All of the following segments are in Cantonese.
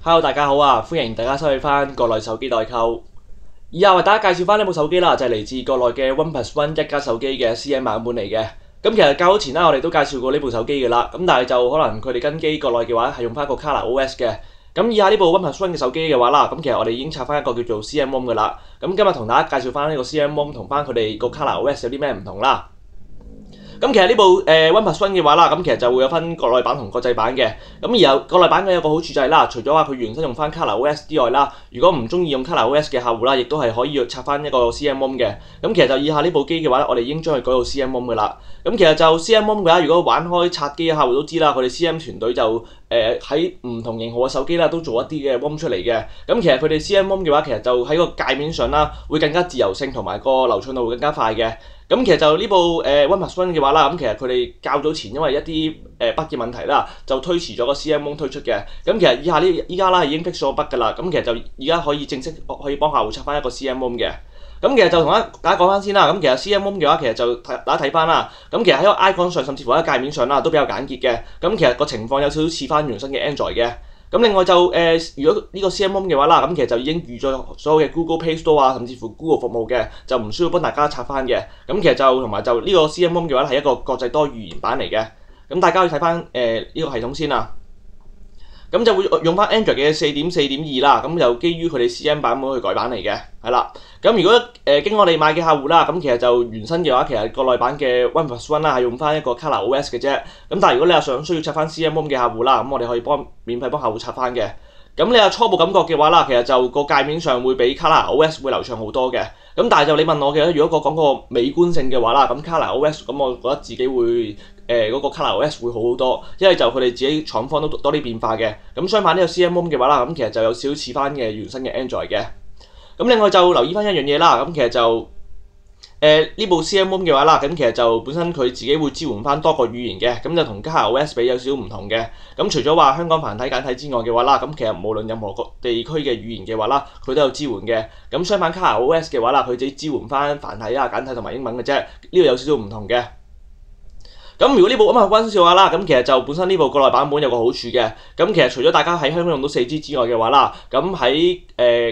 Hello， 大家好啊！歡迎大家收睇翻國內手機代購。以下為大家介紹翻呢部手機啦，就係嚟自國內嘅 OnePlus One 一加手機嘅 CM 版本嚟嘅。咁其實較早前啦，我哋都介紹過呢部手機嘅啦。咁但係就可能佢哋跟機國內嘅話係用翻一個 ColorOS 嘅。咁以下呢部 OnePlus One 嘅手機嘅話啦，咁其實我哋已經拆翻一個叫做 CM One 嘅啦。咁今日同大家介紹翻呢個 CM One 同翻佢哋個 ColorOS 有啲咩唔同啦。咁其實呢部OnePlus One 嘅話啦，咁其實就會有分國內版同國際版嘅。咁而有國內版嘅有個好處就係啦，除咗話佢原身用翻 ColorOS 之外啦，如果唔中意用 ColorOS 嘅客戶啦，亦都係可以拆翻一個 CM One 嘅。咁其實就以下呢部機嘅話，我哋已經將佢改到 CM One 嘅啦。咁其實就 CM One 嘅話，如果玩開拆機嘅客戶都知啦，佢哋 CM 團隊就喺唔同型號嘅手機啦，都做一啲嘅 ROM 出嚟嘅。咁其實佢哋 CM ROM 嘅話，其實就喺個界面上啦，會更加自由性同埋個流暢度會更加快嘅。咁其實就呢部OnePlus One 嘅話啦，咁其實佢哋較早前因為一啲bug 嘅問題啦，就推遲咗個 CM ROM 推出嘅。咁其實依家啦已經 fix 咗 bug 㗎啦，咁其實就而家可以正式可以幫客戶拆翻一個 CM ROM 嘅。咁其實就同大家講翻先啦，咁其實 CM ROM 嘅話，其實就大家睇翻啦。咁其實喺個 icon 上，甚至乎喺界面上啦，都比較簡潔嘅。咁其實個情況有少少似翻原生嘅 Android 嘅。咁另外就如果呢個 CM ROM 嘅話啦，咁其實就已經預咗所有嘅 Google Play Store 啊，甚至乎 Google 服務嘅，就唔需要幫大家拆翻嘅。咁其實就同埋就呢個 CM ROM 嘅話係一個國際多語言版嚟嘅。咁大家可以睇翻呢個系統先啦。咁就會用翻 Android 嘅 4.4.2 啦，咁就基於佢哋 CM 版本去改版嚟嘅，係啦。咁如果經我哋買嘅客戶啦，咁其實就原身嘅話，其實國內版嘅 OnePlus One 啦係用翻一個 ColorOS 嘅啫。咁但係如果你係需要拆翻 CM ROM 嘅客戶啦，咁我哋可以免費幫客戶拆翻嘅。咁你有初步感覺嘅話啦，其實就個界面上會比 ColorOS 會流暢好多嘅。咁但係就你問我嘅，如果講個美觀性嘅話啦，咁 ColorOS 咁我覺得自己會嗰個 ColorOS 會好好多，因為就佢哋自己廠方都多啲變化嘅。咁相反呢個 CM ROM 嘅話啦，咁其實就有少少似翻嘅原生嘅 Android 嘅。咁另外就留意翻一樣嘢啦，咁其實就呢部 CM ROM 嘅話啦，咁其實就本身佢自己會支援翻多個語言嘅，咁就同 ColorOS 比有少少唔同嘅。咁除咗話香港繁體簡體之外嘅話啦，咁其實無論任何個地區嘅語言嘅話啦，佢都有支援嘅。咁相反 ColorOS 嘅話啦，佢自己支援翻繁體啊、簡體同埋英文嘅啫，呢度有少少唔同嘅。咁如果呢部OnePlus One嘅話啦，咁其實就本身呢部國內版本有個好處嘅。咁其實除咗大家喺香港用到 4G 之外嘅話啦，咁喺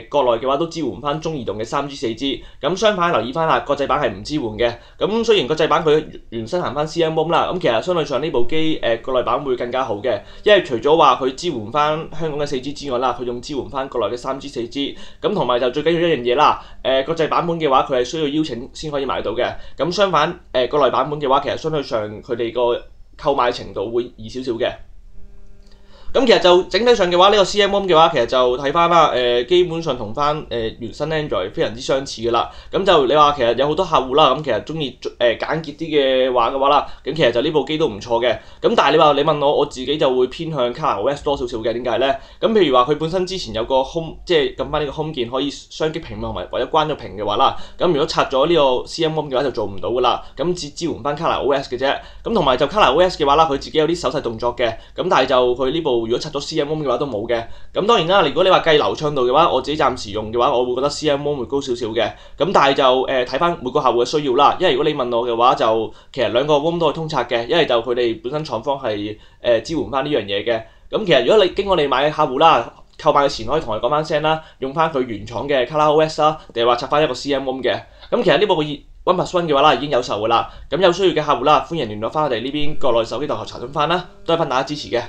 國內嘅話都支援翻中移動嘅 3G、4G。咁相反留意翻啦，國際版係唔支援嘅。咁雖然國際版佢原身行翻 CM ROM 啦，咁其實相對上呢部機國內版會更加好嘅，因為除咗話佢支援翻香港嘅 4G 之外啦，佢仲支援翻國內嘅 3G、4G。咁同埋就最緊要一樣嘢啦，國際版本嘅話佢係需要邀請先可以買到嘅。咁相反國內版本嘅話，其實相對上佢哋個購買程度會易少少嘅。咁其實就整體上嘅話，呢個 CM ROM 嘅話，其實就睇翻啦，基本上同翻原生 Android 非常之相似嘅啦。咁就你話其實有好多客戶啦，咁其實中意簡潔啲嘅話啦，咁其實就呢部機都唔錯嘅。咁但係你問我自己就會偏向 ColorOS 多少少嘅，點解咧？咁譬如話佢本身之前有個 Home， 即係撳翻呢個 Home 鍵可以雙擊屏幕同埋或者關咗屏嘅話啦，咁如果拆咗呢個 CM ROM 嘅話就做唔到噶啦，咁只支援翻 ColorOS 嘅啫。咁同埋就 ColorOS 嘅話啦，佢自己有啲手勢動作嘅，咁但係就佢呢部如果拆咗 CM ROM 嘅話都冇嘅。咁當然啦，如果你話計流暢度嘅話，我自己暫時用嘅話，我會覺得 CM ROM 會高少少嘅。咁但係就睇翻每個客戶嘅需要啦。因為如果你問我嘅話，就其實兩個 ROM 都係通拆嘅，因為就佢哋本身廠方係支援翻呢樣嘢嘅。咁其實如果你經我哋買嘅客戶啦，購買嘅前可以同我哋講翻聲啦，用翻佢原廠嘅 ColorOS 啦，定係話拆翻一個 CM ROM 嘅。咁其實呢部OnePlus One 嘅話啦，已經有售㗎啦。咁有需要嘅客戶啦，歡迎聯絡翻我哋呢邊國內手機代學查詢翻啦，多謝翻大家支持嘅。